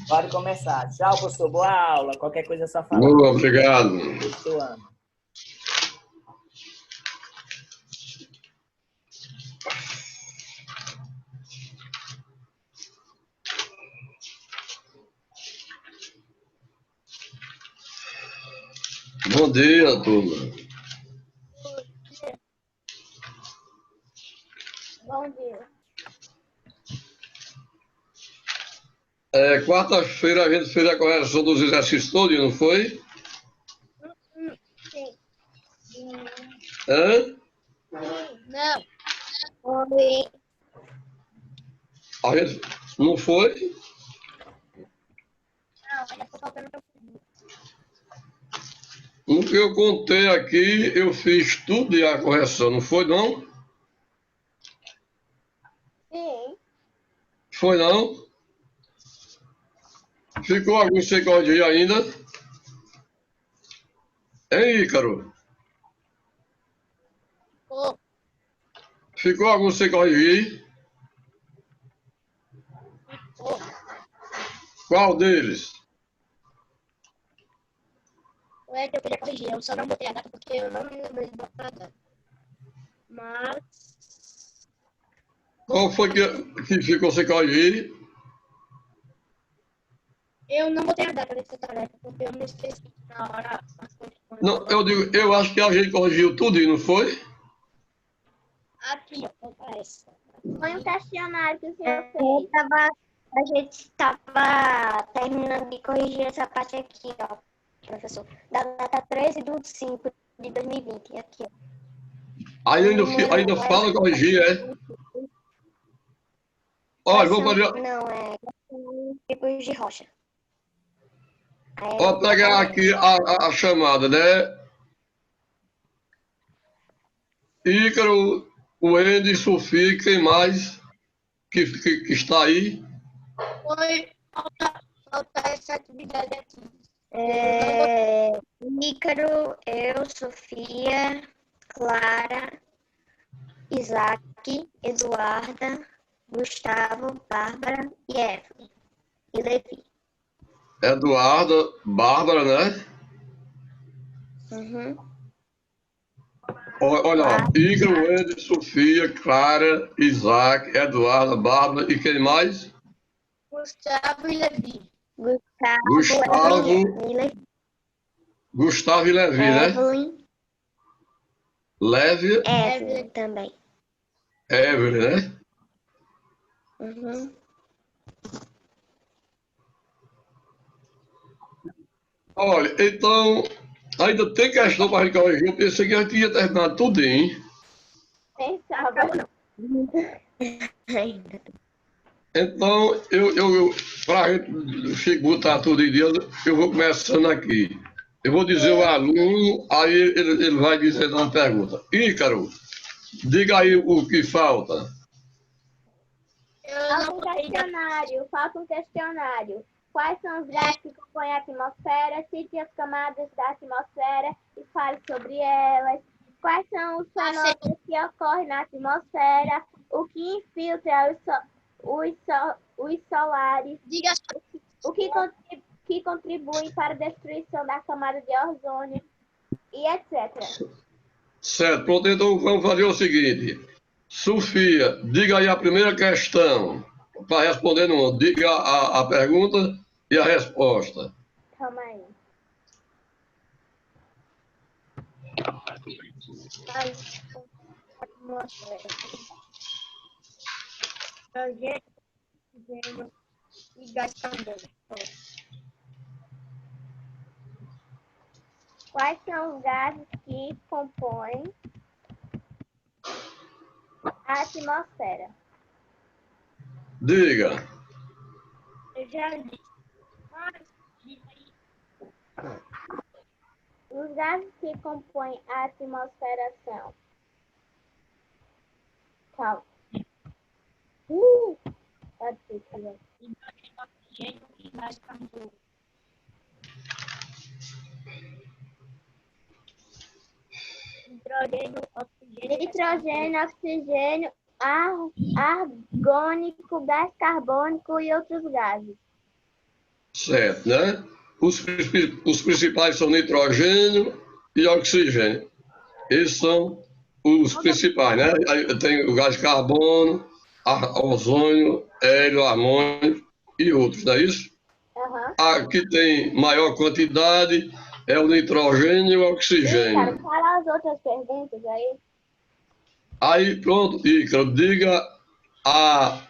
Pode começar. Tchau, professor. Boa aula. Qualquer coisa é só falar. Boa, obrigado. Estou ano. Bom dia, turma. Bom dia. Quarta-feira a gente fez a correção dos exercícios todos, não foi? Sim. Hã? Não. Oi. A gente não foi? Não, ainda tô faltando meu. No que eu contei aqui, eu fiz tudo e a correção, não foi não? Sim. Foi não? Ficou algum sem corrigir ainda? Hein, Ícaro? Oh. Ficou algum sem corrigir? Oh. Qual deles? É que eu queria corrigir, eu só não botei a data porque eu não me lembro de botar a data. Mas Qual foi que ficou sem corrigir? eu não botei a data dessa tarefa porque eu me esqueci na hora. Não, eu acho que a gente corrigiu tudo e não foi? Aqui, ó, parece. Foi um questionário que o senhor fez. A gente estava terminando de corrigir essa parte aqui, ó, professor. Da data 13/5/2020, aqui, ó. Aí ainda fala corrigir, é? Olha, vamos fazer. Não, é tipos de rocha. Vou pegar aqui a chamada, né? Ícaro, o Andy, Sofia, quem mais que está aí? Foi falta essa atividade aqui. Ícaro, eu, Sofia, Clara, Isaac, Eduarda, Gustavo, Bárbara e Evelyn. E Levi. Eduarda, Bárbara, né? Uhum. Olha, ó, Ícaro, Andy, Sofia, Clara, Isaac, Eduarda, Bárbara e quem mais? Gustavo e Levi. Gustavo Evelyn e Levi. Gustavo e Levi, né? Evelyn. Leve, Evelyn também. Evelyn, né? Uhum. Olha, então, ainda tem questão para a gente corrigir. Eu pensei que a gente tinha terminado tudo, hein? Pensava não. Então, para a gente botar tudo em dia, eu vou começando aqui. Eu vou dizer o aluno, aí ele vai dizer uma pergunta. Ícaro, diga aí o que falta. Falta um questionário. Quais são os gases que compõem a atmosfera? Cite as camadas da atmosfera e fale sobre elas. Quais são os fenômenos que ocorrem na atmosfera? O que infiltra os solares? O que contribui para a destruição da camada de ozônio? E etc. Certo, pronto, então vamos fazer o seguinte. Sofia, diga aí a primeira questão. Para responder, não, diga a pergunta e a resposta. Calma aí. Oxigênio e gás carbônico. Quais são os gases que compõem a atmosfera? Diga. Eu já disse. Os gases que compõem a atmosfera são... Calma. Tá difícil. Hidrogênio e gás carbônico. Nitrogênio, oxigênio argônico, gás carbônico e outros gases. Certo, né? Os principais são nitrogênio e oxigênio. Esses são os principais, né? Aí tem o gás carbono, ozônio, hélio, amônio e outros, não é isso? Aham. A que tem maior quantidade é o nitrogênio e o Ícaro, oxigênio. fala as outras perguntas aí. Aí, pronto, Ícaro, diga a.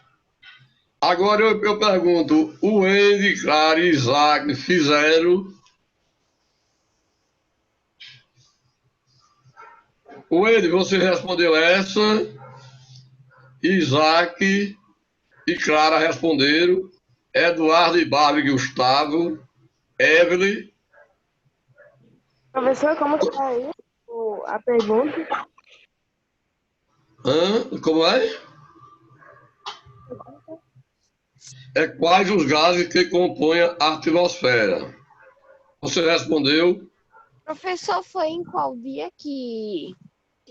Agora eu pergunto: o Andy, Clara e Isaac fizeram. O Andy, você respondeu essa. Isaac e Clara responderam. Eduardo e Bárbara Gustavo. Evelyn. Professor, como que tá aí a pergunta? Como é? É quais os gases que compõem a atmosfera? Você respondeu. Professor, foi em qual dia que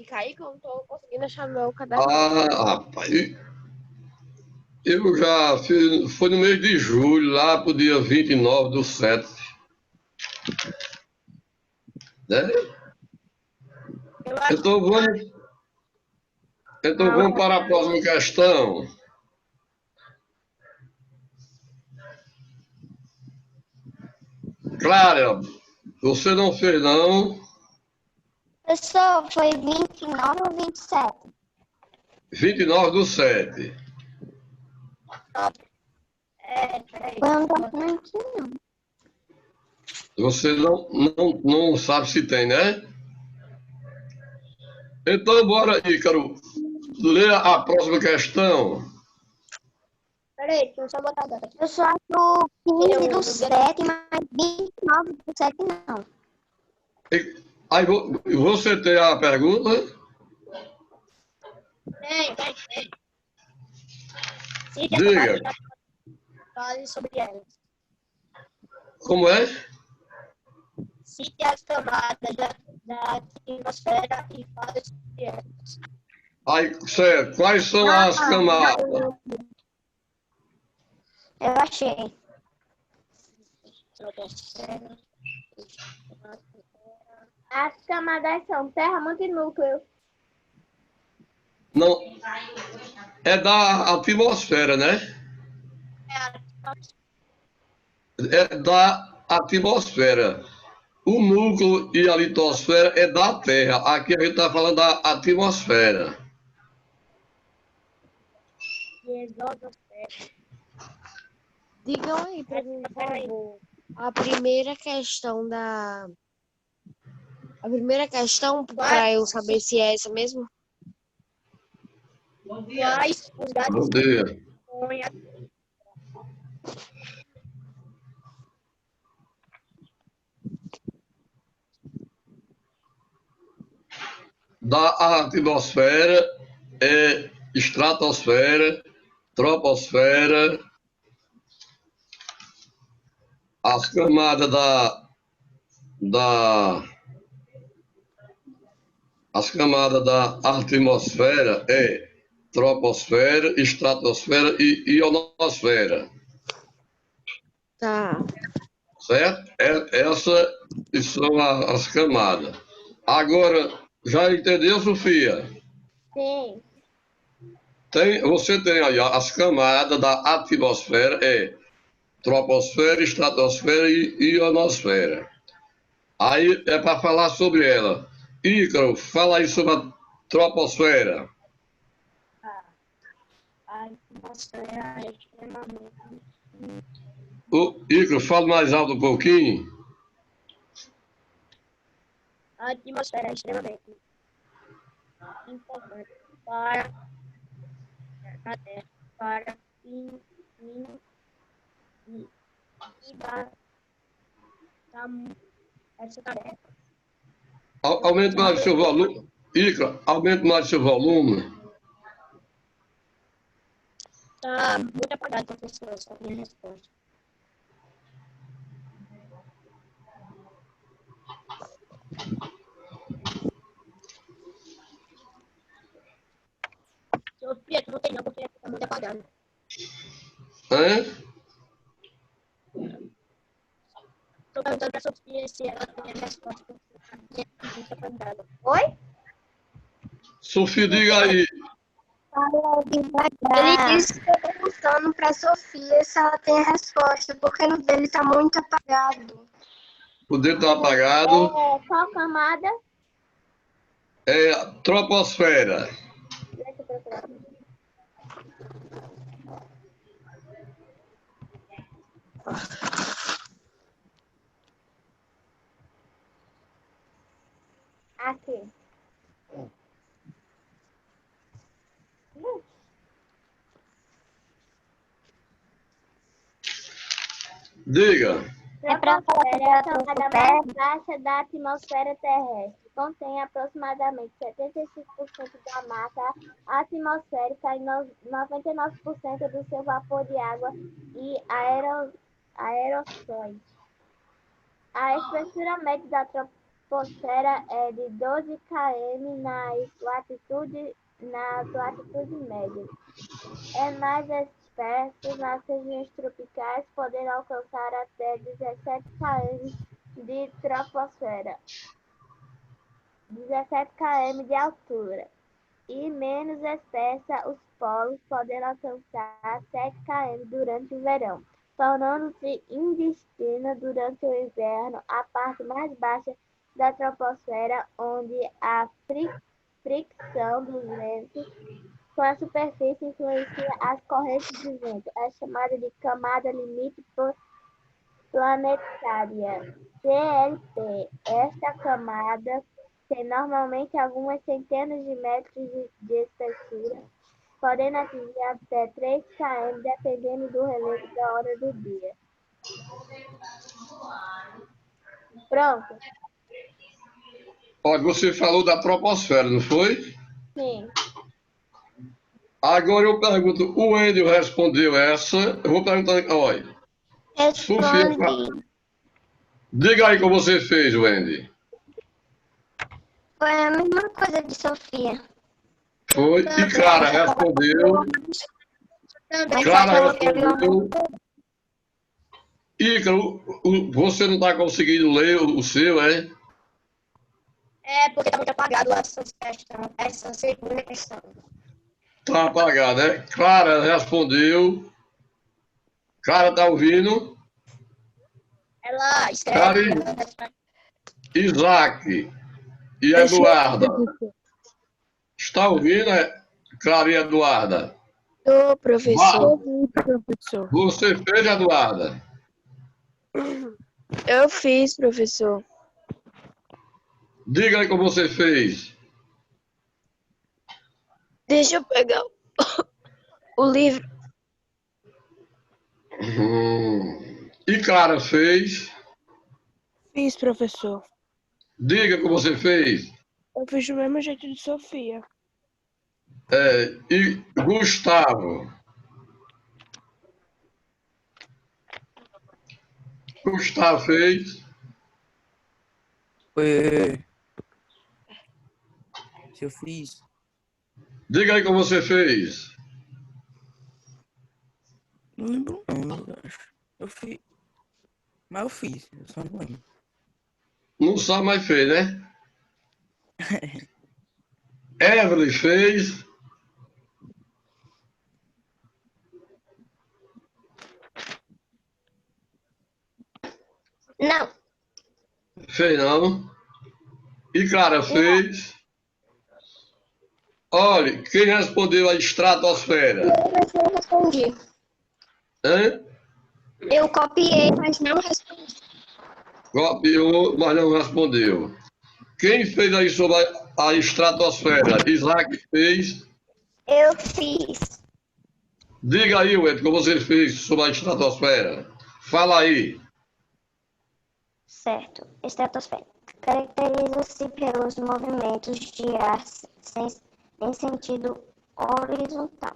caiu que eu não tô conseguindo achar meu caderno? Rapaz, eu já fiz, foi no mês de julho, lá pro dia 29/7. Né? Então vamos para a próxima questão. Clara, você não fez não? Professor, foi 29 ou 27? 29/7. Eu não tô vendo aqui, não. Você não sabe se tem, né? Então, bora, Ícaro. Lê a próxima questão. Peraí, deixa eu só botar a data. Eu só acho 15/7, mas 29/7 não. Aí você tem a pergunta? Tem. Diga. Fale sobre elas. Como é? Cite as camadas da atmosfera e fale sobre elas. Aí, certo. Quais são as camadas? Eu achei. As camadas são terra, manto e núcleo. Não, é da atmosfera, né? É da atmosfera. O núcleo e a litosfera é da Terra. Aqui a gente está falando da atmosfera. Digam aí pra mim, por favor. A primeira questão para eu saber se é essa mesmo? Quais os gases Bom dia. compõem a Da atmosfera é estratosfera, troposfera, as camadas as camadas da atmosfera é troposfera, estratosfera e ionosfera. Tá. Certo? Essas são as camadas. Agora, já entendeu, Sofia? Sim. Você tem aí as camadas da atmosfera, é troposfera, estratosfera e ionosfera. Aí é para falar sobre ela. Ícaro, fala aí sobre a troposfera. A atmosfera é extremamente. Ícaro, fala mais alto um pouquinho. A atmosfera é extremamente importante para a Terra, para essa tarefa. Aumente mais o seu volume. Ícaro, aumente mais o seu volume. Está muito apagado, professor, essa minha resposta. Sofia, tu não tem não, porque tá muito apagado. Hã? Tô perguntando pra Sofia se ela tem a resposta. Porque tá muito apagado. Oi? Sofia, diga aí. Fala Ele devagar. disse que eu tô perguntando pra Sofia se ela tem a resposta, porque no dele tá muito apagado. O dedo tá apagado. Qual camada? É a troposfera. Deixa eu procurar. Aqui. Diga. A troposfera é a camada mais baixa da atmosfera terrestre. Contém aproximadamente 75% da massa atmosférica e 99% do seu vapor de água e aerossóis. A espessura média da troposfera é de 12 km nas latitudes médias. É mais espessos nas regiões tropicais, podendo alcançar até 17 km de troposfera, 17 km de altura, e menos espessa os polos, podendo alcançar 7 km durante o verão, tornando-se indistinta durante o inverno a parte mais baixa da troposfera, onde a fricção dos ventos com a superfície influencia as correntes de vento. É chamada de camada limite planetária, CLP. Esta camada tem normalmente algumas centenas de metros de espessura, podendo atingir até 3 km, dependendo do relevo da hora do dia. Pronto? Olha, você falou da troposfera, não foi? Sim. Agora eu pergunto, o Wendel respondeu essa. Eu vou perguntar, olha. Sofia, Responde. diga aí como você fez, Wendy. Foi a mesma coisa de Sofia. Foi. E Clara respondeu. Mas Clara só que respondeu. Ícaro, você não está conseguindo ler o seu, é? É, porque tá muito apagado essa segunda questão. Tá apagado, né? Clara respondeu. Clara tá ouvindo? Ela Clara, escreve. Isaac e Eduarda. Está ouvindo, Clara e Eduarda? Ô, professor. Você fez, Eduarda? Eu fiz, professor. Diga aí como você fez. Deixa eu pegar o livro. E Clara fez? Fiz, professor. Diga como você fez. Eu fiz do mesmo jeito de Sofia. E Gustavo? Gustavo fez? Oi. Se eu fiz. Diga aí como você fez. Não lembro não, eu acho. Eu fiz. Mas eu fiz, eu só não lembro. Não sabe, mas fez, né? Evelyn fez? Não. Fez não. E Clara fez? Olha, quem respondeu a estratosfera? Eu respondi. Hã? Eu copiei, mas não respondi. Copiou, mas não respondeu. Quem fez aí sobre a estratosfera? Isaac fez? Eu fiz. Diga aí, Wendel, como você fez sobre a estratosfera. Fala aí. Certo. Estratosfera. Caracteriza-se pelos movimentos de ar em sentido horizontal.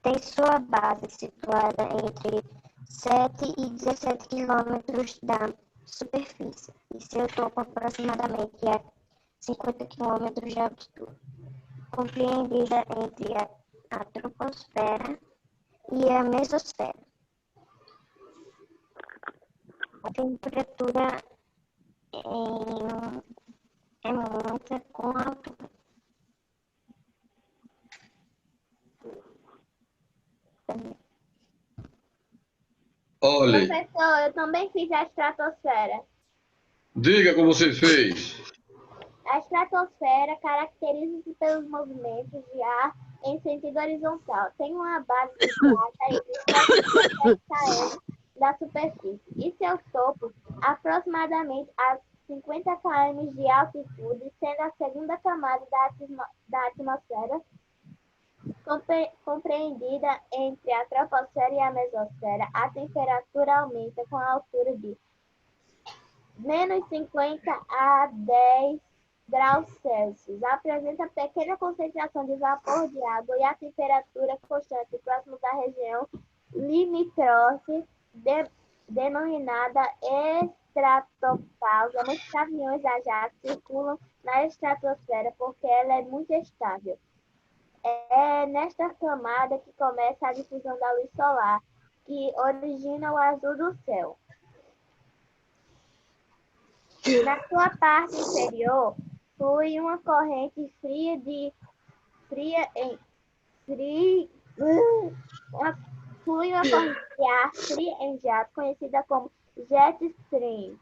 Tem sua base situada entre 7 e 17 quilômetros da superfície e seu topo aproximadamente a 50 quilômetros de altitude. Compreendida entre a troposfera e a mesosfera. A temperatura é muita com a altura. Olhe, Professor, eu também fiz a estratosfera. diga como você fez. A estratosfera caracteriza-se pelos movimentos de ar em sentido horizontal. Tem uma base de prata entre 7 km da superfície e seu topo aproximadamente a 50 km de altitude, sendo a segunda camada da atmosfera compreendida entre a troposfera e a mesosfera. A temperatura aumenta com a altura de menos 50 a 10 graus Celsius. Apresenta pequena concentração de vapor de água e a temperatura constante próximo da região limítrofe, denominada estratopausa. Muitos aviões a jato circulam na estratosfera porque ela é muito estável. É nesta camada que começa a difusão da luz solar, que origina o azul do céu. Na sua parte inferior, flui uma corrente flui uma corrente de ar fria em jato, conhecida como jet stream,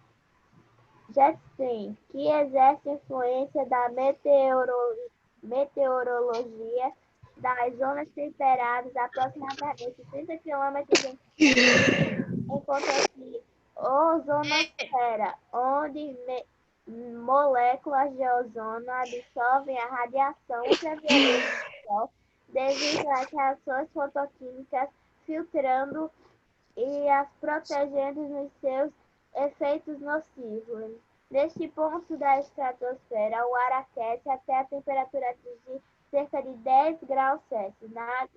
que exerce influência da meteorologia das zonas temperadas aproximadamente 30 km enquanto que ozonosfera, onde moléculas de ozono absorvem a radiação ultravioleta do Sol devido às reações fotoquímicas, filtrando e as protegendo nos seus efeitos nocivos. Neste ponto da estratosfera, o ar aquece até a temperatura atingir cerca de 10 graus Celsius.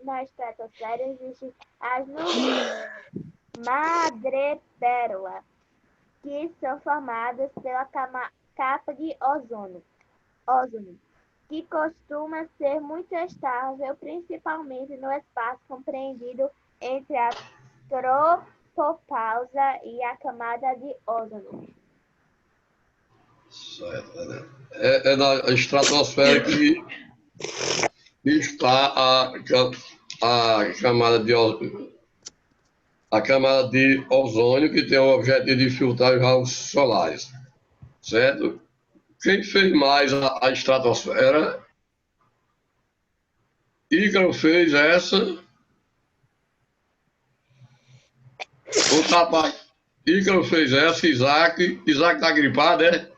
Na estratosfera existem as nuvens madrepérola, que são formadas pela capa de ozônio, que costuma ser muito estável, principalmente no espaço compreendido entre a tropopausa e a camada de ozônio. Certo, né? É na estratosfera que está a camada de ozônio, que tem o objetivo de filtrar os raios solares, certo? Quem fez mais a estratosfera? Ícaro fez essa. O rapaz, Ícaro fez essa, Isaac está gripado, é?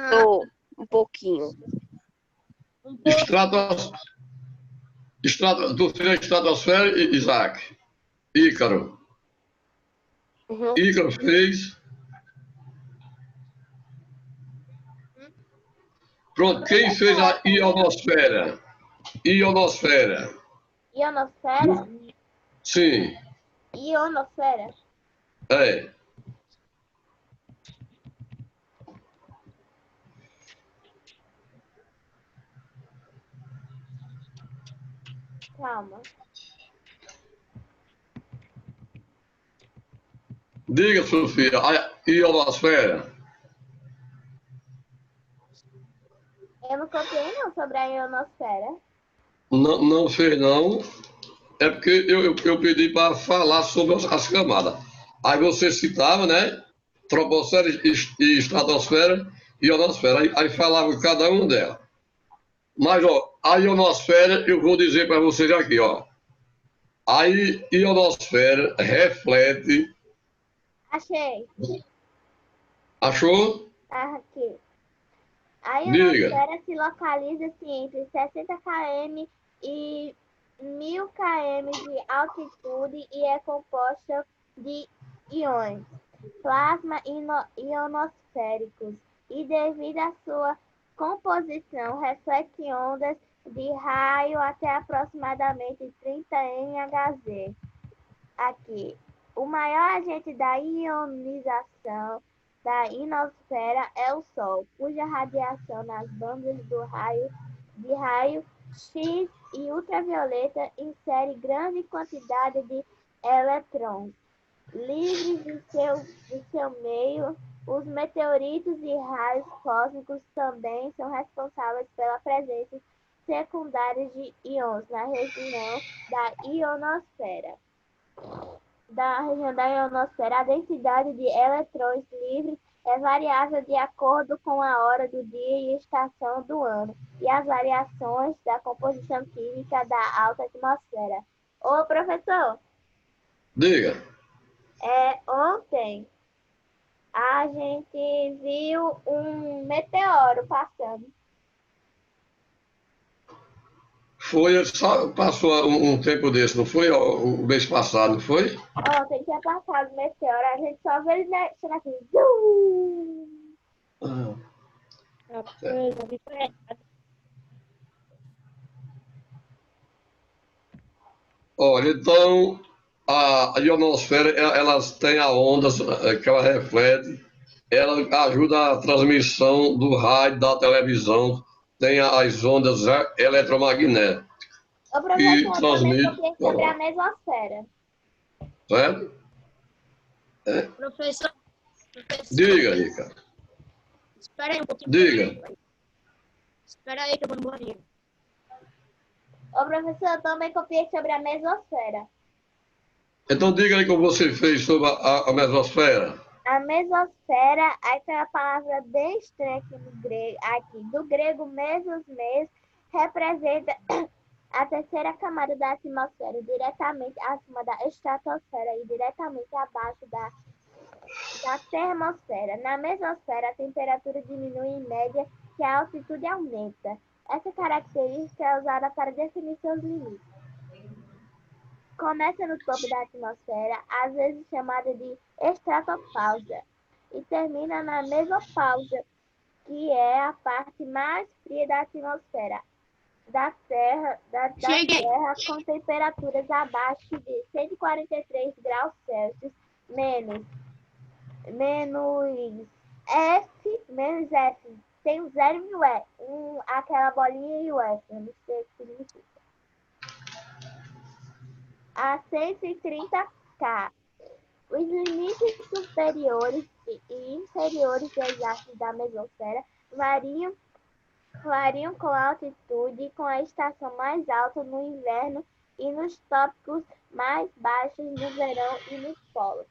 Tô, um pouquinho. Tu fez a estratosfera, Isaac? Ícaro. Uhum. Ícaro fez. Pronto, quem fez a ionosfera? Ionosfera. Ionosfera? Sim, Ionosfera? é. Calma. Diga, Sofia, a ionosfera. Eu não copiei não sobre a ionosfera. Não fez, não. É porque eu pedi para falar sobre as camadas. Aí você citava, né? Troposfera e estratosfera e ionosfera. Aí falava cada uma delas. Mas, ó, a ionosfera, eu vou dizer para vocês aqui, ó. A ionosfera reflete. Achei. Achou? Aqui. A Diga. ionosfera se localiza-se entre 60 km e 1000 km de altitude e é composta de íons, plasma ionosféricos, e devido à sua composição reflete ondas de raio até aproximadamente 30 MHz. Aqui, o maior agente da ionização da ionosfera é o Sol, cuja radiação nas bandas de raio X e ultravioleta insere grande quantidade de elétrons livres em seu meio. Os meteoritos e raios cósmicos também são responsáveis pela presença secundária de íons na região da ionosfera. A densidade de eletrões livres é variável de acordo com a hora do dia e estação do ano, e as variações da composição química da alta atmosfera. Ô, professor, Diga. ontem a gente viu um meteoro passando. Foi, passou um tempo desse, não foi? O mês passado, não foi? Ontem tinha passado o meteoro, a gente só vê ele mexendo assim. Zum! Olha, então, a ionosfera, elas têm a ondas que ela reflete, ela ajuda a transmissão do rádio, da televisão, tem as ondas eletromagnéticas, Ô, e professor, também transmite, copiei sobre a mesosfera. certo? Professor, Diga, Rica. espera aí um pouquinho. Diga. Espera aí que eu vou no banheiro. Ô, professor, também copiei sobre a mesosfera. Então diga aí como você fez sobre a mesosfera. A mesosfera, aí tem uma palavra bem estranha aqui do grego mesos, representa a terceira camada da atmosfera, diretamente acima da estratosfera e diretamente abaixo da termosfera. Na mesosfera, a temperatura diminui em média que a altitude aumenta. Essa característica é usada para definir seus limites. Começa no topo da atmosfera, às vezes chamada de estratopausa, e termina na mesopausa, que é a parte mais fria da atmosfera da Terra, com temperaturas abaixo de 143 graus Celsius, menos F, tem o 0 e o E, aquela bolinha e o F, eu não sei o que significa. A 130 K. Os limites superiores e inferiores das áreas da mesosfera variam com a altitude, com a estação mais alta no inverno e nos tópicos mais baixos no verão e nos polos.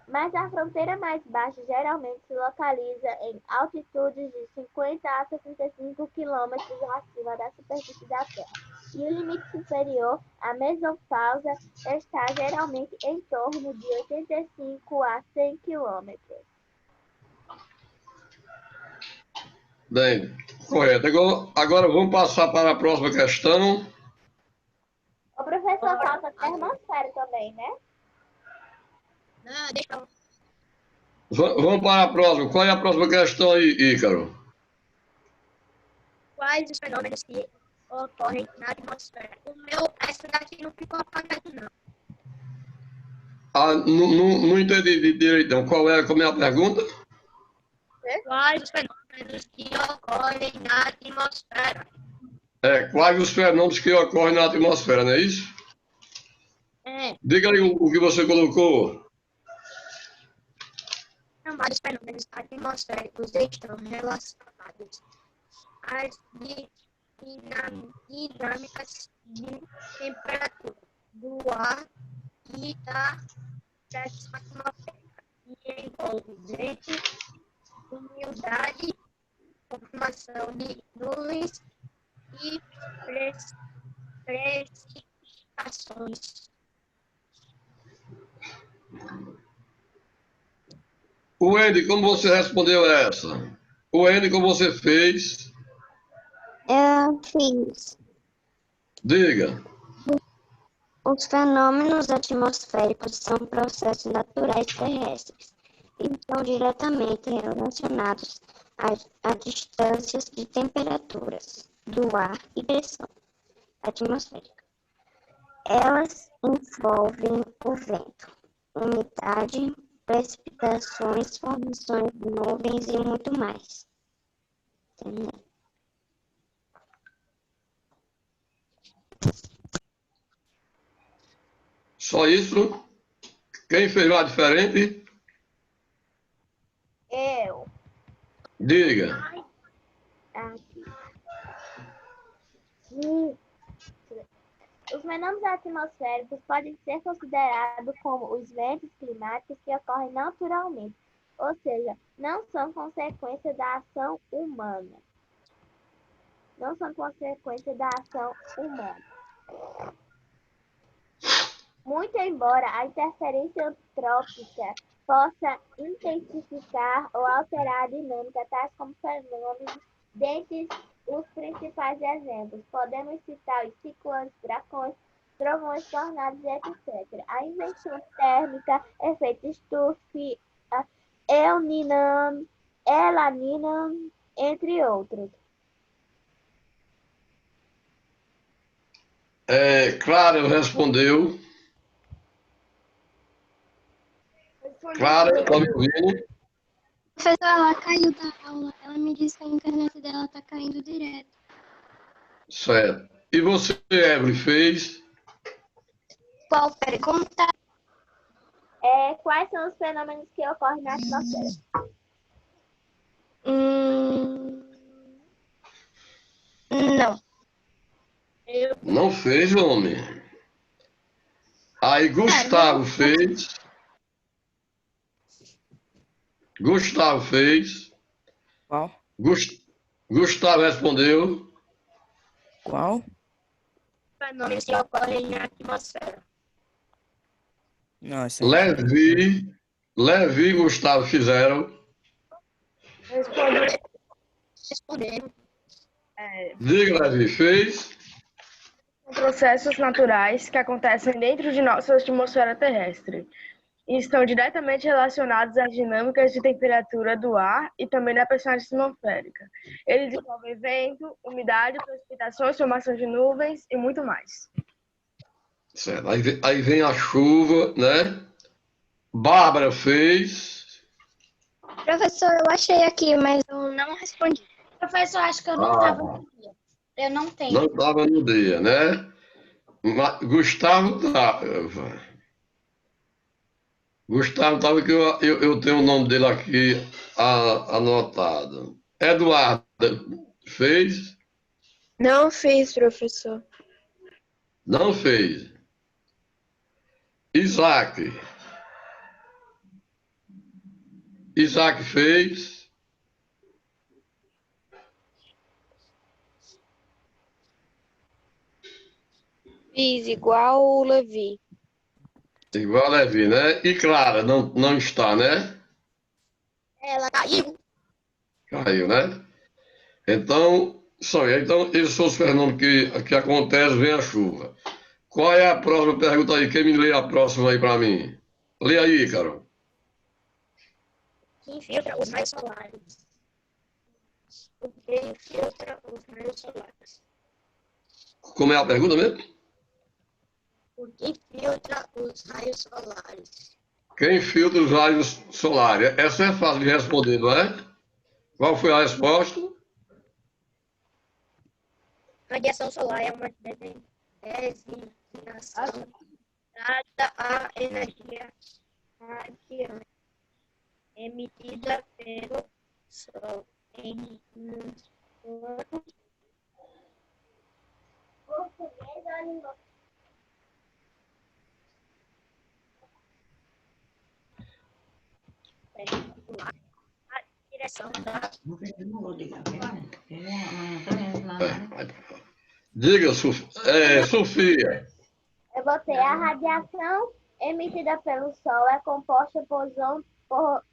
Mas a fronteira mais baixa geralmente se localiza em altitudes de 50 a 65 quilômetros acima da superfície da Terra. E o limite superior, a mesopausa, está geralmente em torno de 85 a 100 quilômetros. Bem, correto. Agora vamos passar para a próxima questão. O professor falta termosfera também, né? Não, deixa eu... Vamos para a próxima. Qual é a próxima questão aí, Ícaro? Quais os fenômenos que ocorrem na atmosfera? Essa daqui não ficou apagada, não. Não entendi direito. Como é a pergunta? Quais os fenômenos que ocorrem na atmosfera? Quais os fenômenos que ocorrem na atmosfera, não é isso? Diga aí o que você colocou. Vários fenômenos atmosféricos estão relacionados às dinâmicas de temperatura do ar e da pressão atmosférica, e envolvem vento, umidade, formação de nuvens e precipitações. Wendy, como você respondeu essa? Wendy, como você fez? Eu fiz. Diga. Os fenômenos atmosféricos são processos naturais terrestres e estão diretamente relacionados a distâncias de temperaturas do ar e pressão atmosférica. Elas envolvem o vento, umidade, precipitações, formações de nuvens e muito mais. Entendeu? Só isso? Quem fez mais diferente? Eu. Diga. Aqui. Os fenômenos atmosféricos podem ser considerados como os ventos climáticos que ocorrem naturalmente, ou seja, não são consequência da ação humana. Não são consequência da ação humana. Muito embora a interferência antrópica possa intensificar ou alterar a dinâmica, tais como fenômenos, dentre os principais exemplos, podemos citar os ciclones, furacões, trovões, tornados, etc. A inversão térmica, efeito estufa, El Niño, La Niña, entre outros. Clara respondeu. Clara, está me ouvindo? Professor, ela caiu da aula. Ela me disse que a internet dela tá caindo direto. Certo. E você, Evelyn, fez? Qual? Peraí, como tá? Quais são os fenômenos que ocorrem na atmosfera? Não. Não fez, homem. Aí Gustavo fez. Gustavo fez. Qual? Gustavo respondeu. Qual? Fenômenos que ocorrem na atmosfera. Não, essa aí. Levi e Gustavo fizeram. Responderam. Diga, Levi, fez. Processos naturais que acontecem dentro de nossa atmosfera terrestre e estão diretamente relacionados às dinâmicas de temperatura do ar e também da pressão atmosférica. Eles envolvem vento, umidade, precipitações, formação de nuvens e muito mais. Certo. Aí vem a chuva, né? Bárbara fez. Professor, eu achei aqui, mas eu não respondi. Professor, acho que eu não estava no dia. Eu não tenho. Não estava no dia, né? Gustavo estava. Gustavo estava que eu tenho o nome dele aqui anotado. Eduardo fez? Não fiz, professor. Não fez. Isaac. Isaac fez. Fiz igual o Levi. Igual a Levi, né? E Clara, não está, né? Ela caiu. Caiu, né? Então, esses são os fenômenos que acontecem, vem a chuva. Qual é a próxima pergunta aí? Quem me lê a próxima aí para mim? Lê aí, Carol. Que infiltra os raios solares. O que infiltra os raios solares? Como é a pergunta mesmo? O que filtra os raios solares? Quem filtra os raios solares? Essa é fácil de responder, não é? Qual foi a resposta? Radiação solar é uma designação dada à energia radiante emitida pelo Sol em um ponto. Português ou língua? A direção da Diga, Sofia. Eu botei a radiação emitida pelo Sol é composta por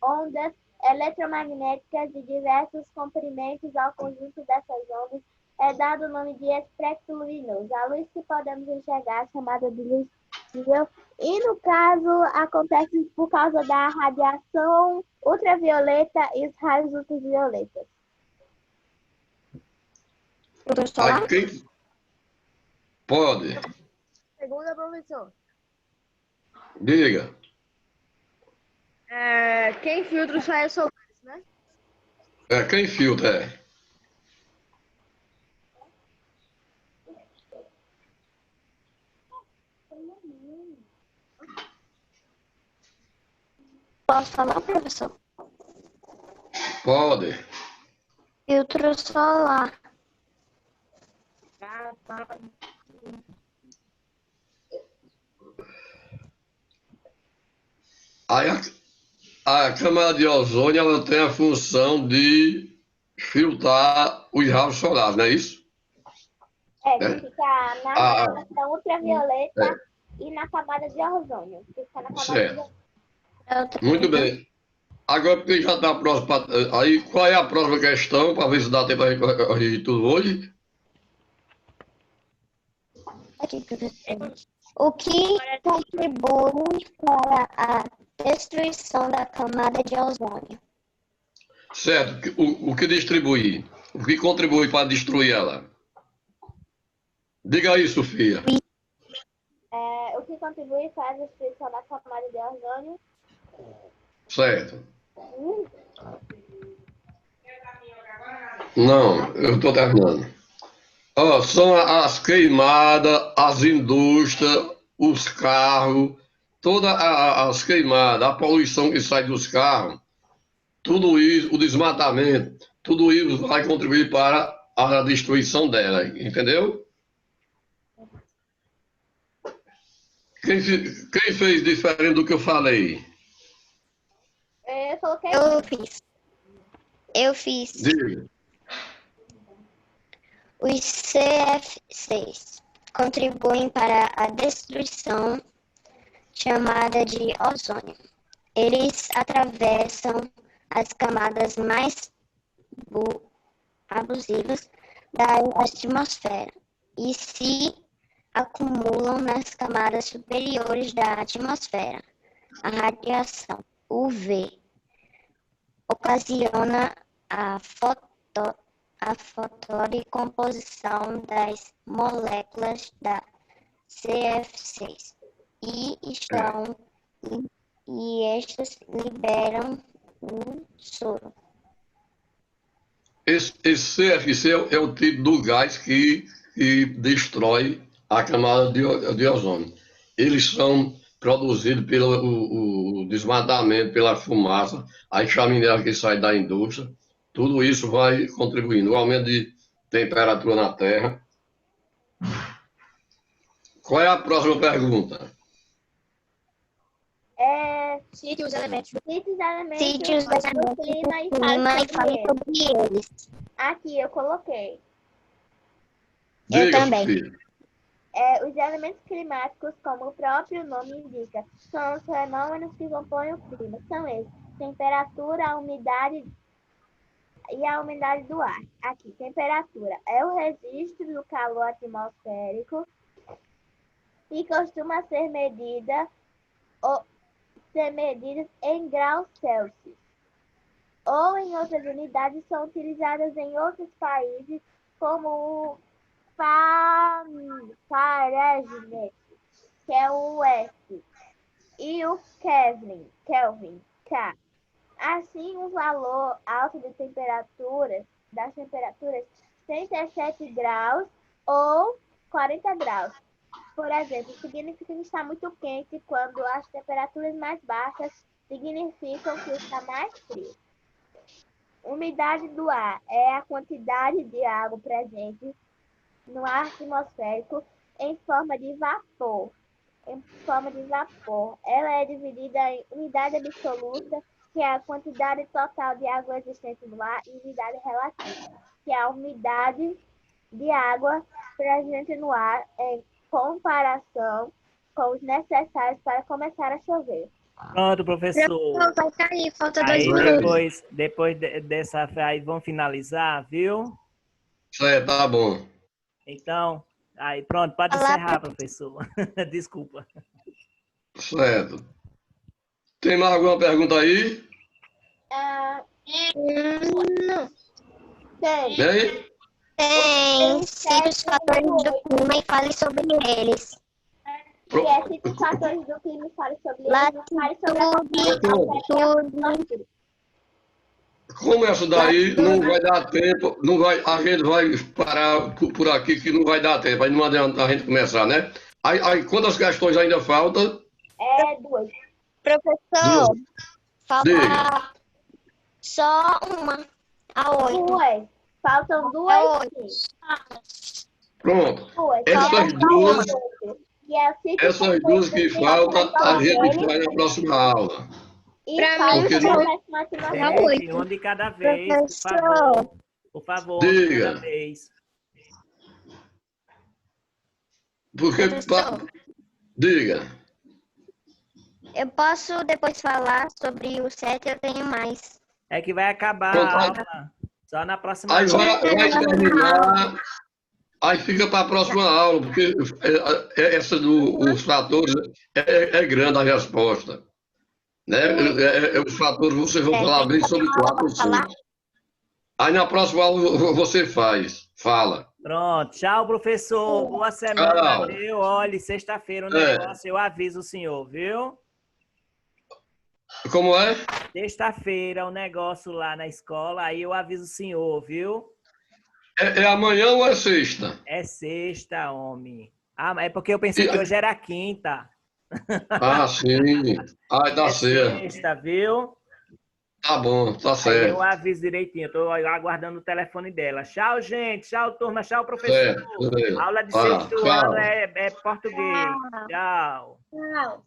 ondas eletromagnéticas de diversos comprimentos. Ao conjunto dessas ondas é dado o nome de espectro luminoso. A luz que podemos enxergar é chamada de luz visível e, no caso, acontece por causa da radiação ultravioleta e os raios ultravioletas. Aqui. Pode. Segunda, professor. Diga. Quem filtra os raios solares, né? Quem filtra, Posso falar, professor? Pode. Filtro solar. Aí a camada de ozônio ela tem a função de filtrar os raios solares, não é isso? Que fica na Ah, radiação ultravioleta e na camada de ozônio. Que fica na camada certo. de Muito bem. Agora, porque já está próximo. Aí, qual é a próxima questão, para ver se dá tempo para corrigir tudo hoje? Aqui, professor. O que contribui para a destruição da camada de ozônio? Certo. O que distribui? O que contribui para destruir ela? Diga aí, Sofia. O que contribui para a destruição da camada de ozônio? Certo. Não, eu estou terminando. São as queimadas, as indústrias, os carros, todas as queimadas, a poluição que sai dos carros, tudo isso, o desmatamento, tudo isso vai contribuir para a destruição dela, entendeu? Quem fez diferente do que eu falei? Eu coloquei. Eu fiz. Diga. Os CF6 contribuem para a destruição chamada de ozônio. Eles atravessam as camadas mais abusivas da atmosfera e se acumulam nas camadas superiores da atmosfera. A radiação UV ocasiona a fotodecomposição das moléculas da CF6 e estas liberam o soro. Esse CFC é o tipo do gás que destrói a camada de ozônio. Eles são produzidos pelo desmatamento, pela fumaça, a chaminé que sai da indústria. Tudo isso vai contribuindo. O aumento de temperatura na Terra. Qual é a próxima pergunta? Cite os elementos do clima e fale sobre eles. Aqui eu coloquei. Eu Diga, também. Sofia. Os elementos climáticos, como o próprio nome indica, são os fenômenos que compõem o clima. São eles: temperatura, a umidade e a umidade do ar. Aqui, temperatura é o registro do calor atmosférico e costuma ser medida em graus Celsius. Ou em outras unidades são utilizadas em outros países, como o Fahrenheit, que é o S, e o Kelvin, K. Assim, o valor alto das temperaturas 37 graus ou 40 graus. Por exemplo, significa que está muito quente, quando as temperaturas mais baixas significam que está mais frio. Umidade do ar é a quantidade de água presente no ar atmosférico em forma de vapor. Ela é dividida em unidade absoluta, que é a quantidade total de água existente no ar, e unidade relativa, que é a umidade de água presente no ar em comparação com os necessários para começar a chover. Pronto, professor. Vai cair, falta 2 Aí minutos. depois dessa aí vamos finalizar, viu? Certo, tá bom. Então, aí pronto, pode encerrar, professor. Desculpa. Certo. Tem mais alguma pergunta aí? Não. Tem. Bem? Tem. Cite os fatores do clima e fale sobre eles. Cite os fatores do clima e fale sobre eles. Fale sobre Latitude. Como essa daí não vai dar tempo, a gente vai parar por aqui que não vai dar tempo, aí não adianta a gente começar, né? Aí quantas questões ainda faltam? 2. Professor, Falta Diga. só uma. A 8. Duas. Faltam A duas. 8. Sim. Pronto. Duas. Essas duas, E é o sítio essas duas que faltam, a gente faz na próxima aula. E Pra fala mim, Porque sobre não- a próxima atmosfera. Gente, um de cada vez, por favor. Professor, Por favor, um de cada Diga. vez. Porque, professor, diga. eu posso depois falar sobre o 7, eu tenho mais. É que vai acabar Pronto, a aí- aula. Só na próxima Aí aula. vai terminar, aí fica para a próxima aula, porque essa dos fatores é grande a resposta. Né? Os fatores vocês vão falar bem sobre 4 ou 5. Aí na próxima aula você fala. Pronto, tchau, professor. Boa semana, Tchau. viu? Olha, sexta-feira o É. negócio, eu aviso o senhor, viu? Como é? Sexta-feira o negócio lá na escola, aí eu aviso o senhor, viu? É amanhã ou é sexta? É sexta, homem. Ah, mas é porque eu pensei que hoje era quinta. Ah, sim. Ah, tá É certo. sexta, viu? Tá bom, tá Aí certo. eu aviso direitinho. Eu tô aguardando o telefone dela. Tchau, gente. Tchau, turma. Tchau, professor. Certo, certo. Aula de Ah, sexto tchau. ano é português. Tchau. Tchau.